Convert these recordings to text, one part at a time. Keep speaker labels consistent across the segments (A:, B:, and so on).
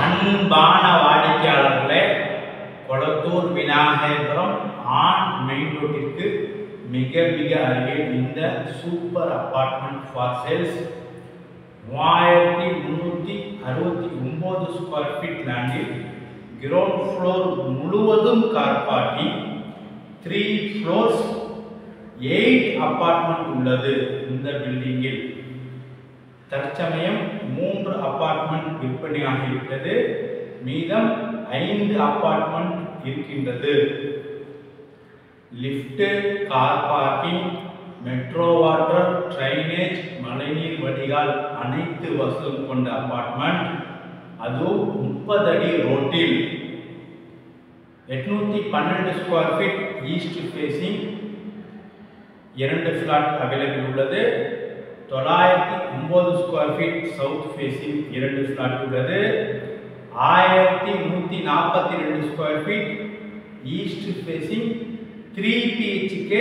A: அன்பான வாடிக்கையாளர்களே, Kolathur Vinayagapuram on main ரோட்டிற்கு மிக மிக அருகில் இந்த super apartment for sales 3369 square feet லேண்டில் கிரவுண்ட் ஃப்ளோர் முழுவதும் கார் பார்க்கிங், 3 floors 8 அபார்ட்மெண்ட் உள்ளது. இந்த பில்டிங்கில் தற்சமயம் 3 அபார்ட்மெண்ட் விற்பனையாகிவிட்டது. மீதம் 5 அபார்ட்மெண்ட் இருக்கின்றது. Lift, car parking, metro water, drainage, மழைநீர் வடிகால் அனைத்து வசதியும் கொண்ட அபார்ட்மெண்ட். அதுவும் 30 அடி ரோட்டில் 812 square feet east facing 2 flat available உள்ளது. 909 square feet south facing 2 flat உள்ளது. 1142 square feet east facing 3 BHK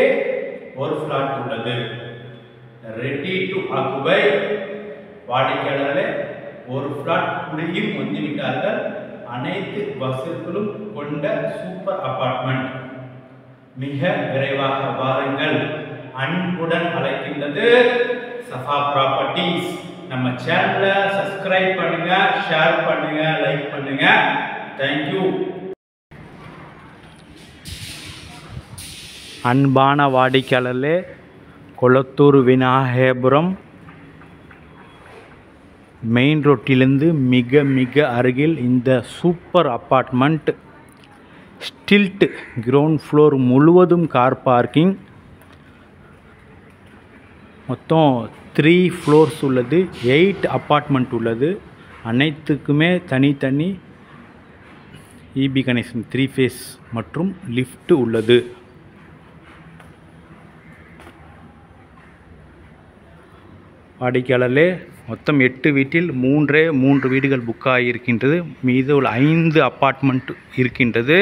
A: 1 flat உள்ளது. Ready to occupy. வாடிக்கையாளர்களே, ஒரு ஃபிளாட் குடியும் வந்துவிட்டார்கள். அனைத்து வசதிகளும் கொண்ட சூப்பர் அபார்ட்மெண்ட். மிக விரைவாக வாருங்கள். அன்புடன் அழைக்கின்றது சஃபா ப்ராப்பர்ட்டிஸ். நம்ம சேனலை சப்ஸ்கிரைப் பண்ணுங்க, ஷேர் பண்ணுங்க, லைக் பண்ணுங்க. தேங்க்யூ. அன்பான வாடிக்கையாளர்களே, கொளத்தூர் விநாயகபுரம் மெயின் ரோட்டிலிருந்து மிக மிக அருகில் இந்த சூப்பர் அப்பார்ட்மெண்ட். ஸ்டில்ட் கிரவுண்ட் ஃப்ளோர் முழுவதும் கார் பார்க்கிங். மொத்தம் 3 floors உள்ளது. 8 அப்பார்ட்மெண்ட் உள்ளது. அனைத்துக்குமே தனித்தனி EB கனெக்ஷன் 3 phase மற்றும் லிஃப்ட் உள்ளது. வாடிக்கையாளர்களே, மொத்தம் 8 வீட்டில் 3 வீடுகள் புக் ஆகியிருக்கின்றது. மீது உள்ள 5 அப்பார்ட்மெண்ட் இருக்கின்றது.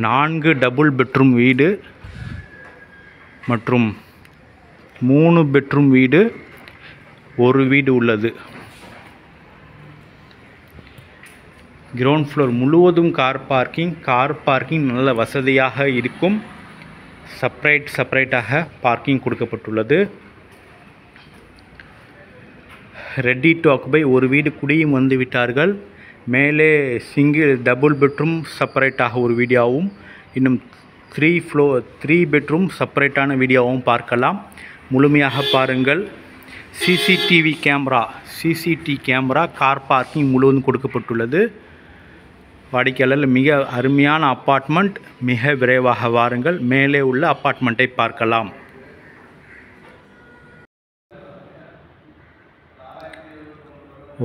A: 4 டபுள் பெட்ரூம் வீடு மற்றும் 3 பெட்ரூம் வீடு, ஒரு வீடு உள்ளது. கிரவுண்ட் ஃப்ளோர் முழுவதும் கார் பார்க்கிங் நல்ல வசதியாக இருக்கும். செப்பரேட்டாக பார்க்கிங் கொடுக்கப்பட்டுள்ளது. Ready to occupy. ஒரு வீடு குடியும் வந்து விட்டார்கள். மேலே டபுள் பெட்ரூம் செப்பரேட்டாக ஒரு வீடியோவும், இன்னும் 3 பெட்ரூம் செப்பரேட்டான வீடியோவும் பார்க்கலாம். முழுமையாக பாருங்கள். சிசிடிவி கேமரா கார் பார்க்கிங் முழுவதும் கொடுக்கப்பட்டுள்ளது. வாடிக்கையாளர்கள், மிக அருமையான அப்பார்ட்மெண்ட். மிக விரைவாக வாருங்கள். மேலே உள்ள அப்பார்ட்மெண்ட்டை பார்க்கலாம்.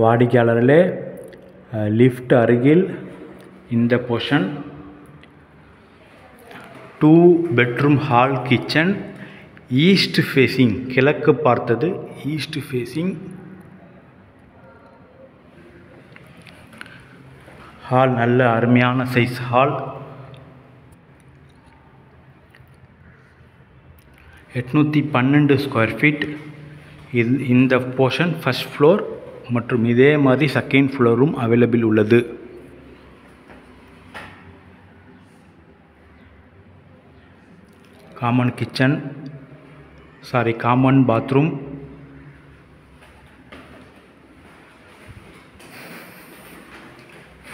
A: வாடிக்கையாளர்களே, லிஃப்ட் அருகில் இந்த portion 2 bedroom hall, kitchen, east facing, கிழக்கு பார்த்தது ஈஸ்ட் ஃபேஸிங் ஹால். நல்ல அருமையான சைஸ் ஹால். 812 square feet. இந்த போர்ஷன் ஃபர்ஸ்ட் ஃப்ளோர் மற்றும் இதே மாதிரி செகண்ட் ஃப்ளோரும் அவைலபிள் உள்ளது. Common bathroom.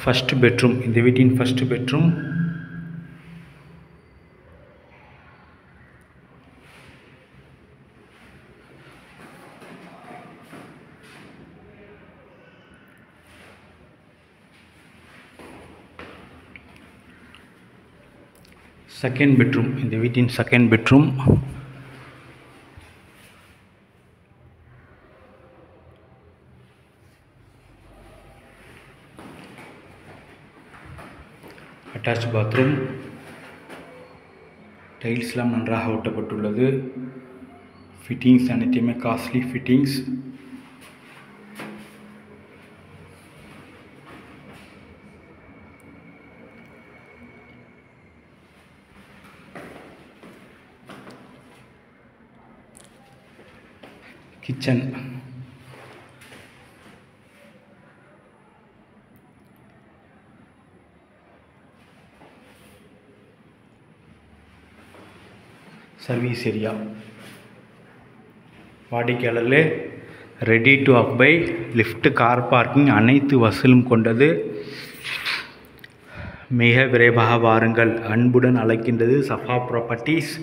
A: ஃபர்ஸ்ட் பெட்ரூம், இந்த வீட்டின் ஃபர்ஸ்ட் பெட்ரூம். செகண்ட் பெட்ரூம், இந்த வீட்டின் செகண்ட் பெட்ரூம். Attach bathroom. டைல்ஸ்லாம் நன்றாக ஒட்டப்பட்டுள்ளது. ஃபிட்டிங்ஸ் அனைத்தையுமே costly fittings. Kitchen service area. வாடிக்கையாளர்களே, ready to occupy lift, car parking அனைத்து வசூலும் கொண்டது. மிக விரைவாக வாருங்கள், அன்புடன் அழைக்கின்றது சஃபா ப்ராப்பர்ட்டிஸ்.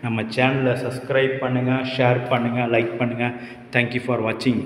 A: நம்ம சேனலை சப்ஸ்கிரைப் பண்ணுங்கள், ஷேர் பண்ணுங்கள், லைக் பண்ணுங்கள். தேங்க்யூ ஃபார் வாட்சிங்.